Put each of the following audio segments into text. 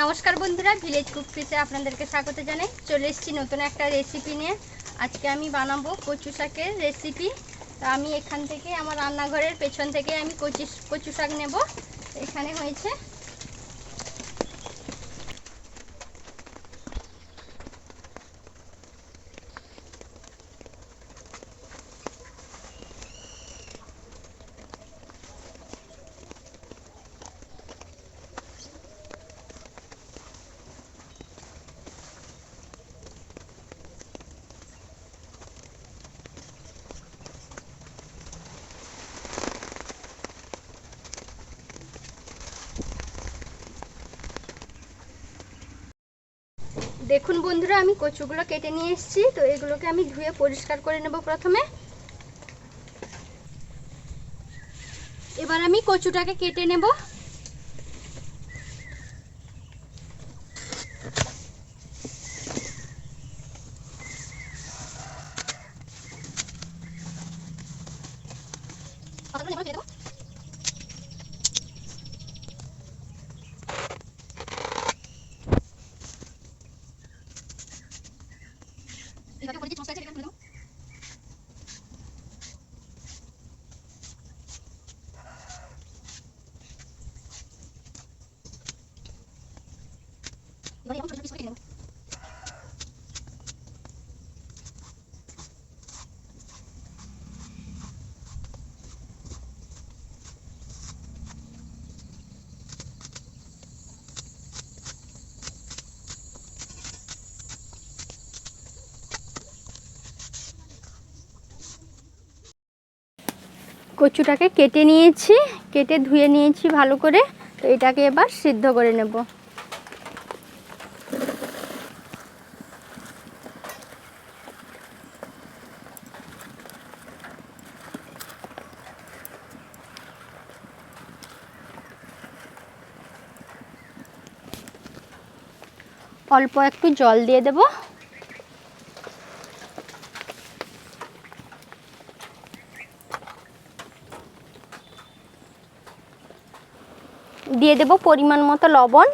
নমস্কার বন্ধুরা, village cook ফিশে আপনাদেরকে স্বাগত জানাই। চলে এসেছি নতুন একটা রেসিপি নিয়ে। আজকে আমি বানাবো কচু শাকের রেসিপি। তো আমি এখান থেকে আমার রান্নাঘরের পেছন থেকে আমি কচু শাক নেব। এখানে হয়েছে দেখুন বন্ধুরা, আমি কচুগুলো কেটে নিয়ে এসেছি। তো এগুলোকে আমি ধুয়ে পরিষ্কার করে নেব প্রথমে। এবার আমি কচুটাকে কেটে নেব। কচুটাকে কেটে নিয়েছি, কেটে ধুয়ে নিয়েছি ভালো করে। তো এটাকে এবার সিদ্ধ করে নেব। অল্প একটু জল দিয়ে দেব। দিয়ে দেব পরিমাণ মতো লবণ,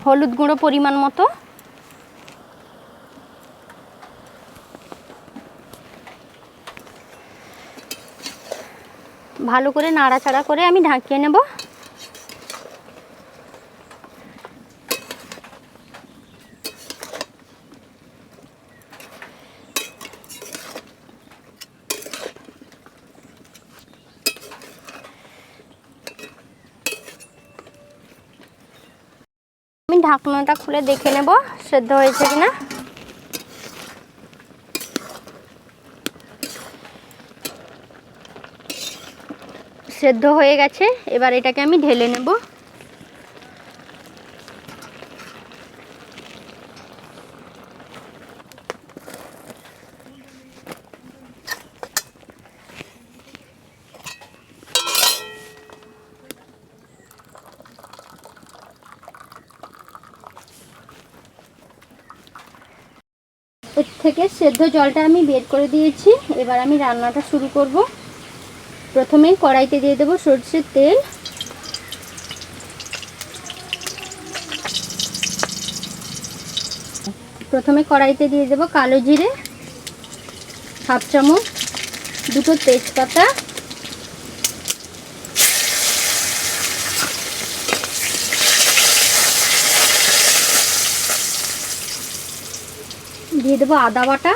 হলুদ গুঁড়ো পরিমাণ মতো, ভালো করে নাড়াচাড়া করে আমি ঢাকিয়ে নেব। আমি ঢাকনাটা খুলে দেখে নেব সেদ্ধ হয়েছে কিনা। সেদ্ধ হয়ে গেছে। এবার এটাকে আমি ঢেলে নেব। এর থেকে সেদ্ধ জলটা আমি বের করে দিয়েছি। এবার আমি রান্নাটা শুরু করব। প্রথমে কড়াইতে দিয়ে দেব সরষের তেল। প্রথমে কড়াইতে দিয়ে দেব কালো জিরে হাফ চামচ, দুটো তেজপাতা, দিয়ে দেব আদা বাটা,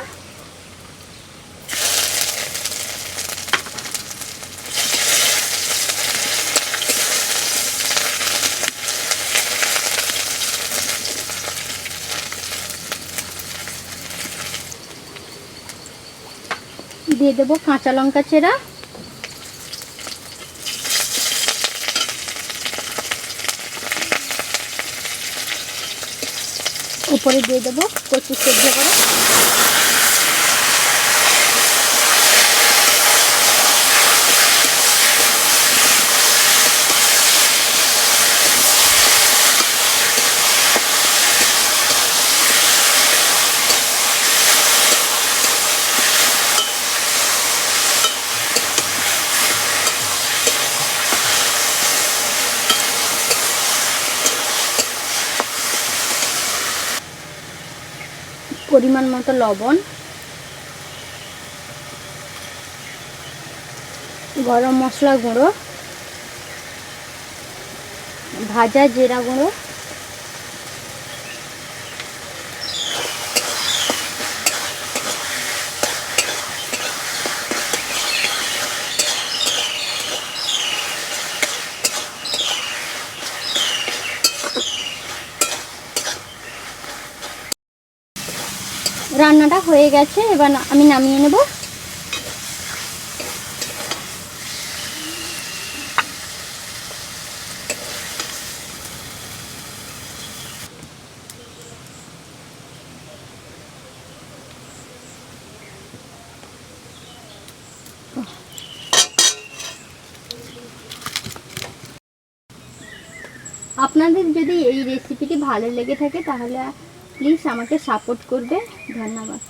দিয়ে দেব কাঁচা লঙ্কা চেরা, উপরে দিয়ে দেব কচু সেদ্ধ করা, পরিমাণ মতো লবণ, গরম মশলা গুঁড়ো, ভাজা জিরা গুঁড়ো, রান্নাটা হয়ে গেছে, এবার আমি নামিয়ে নেব। আপনাদের যদি এই রেসিপিটি ভালো লেগে থাকে তাহলে প্লিজ আমাকে সাপোর্ট করবে। ধন্যবাদ।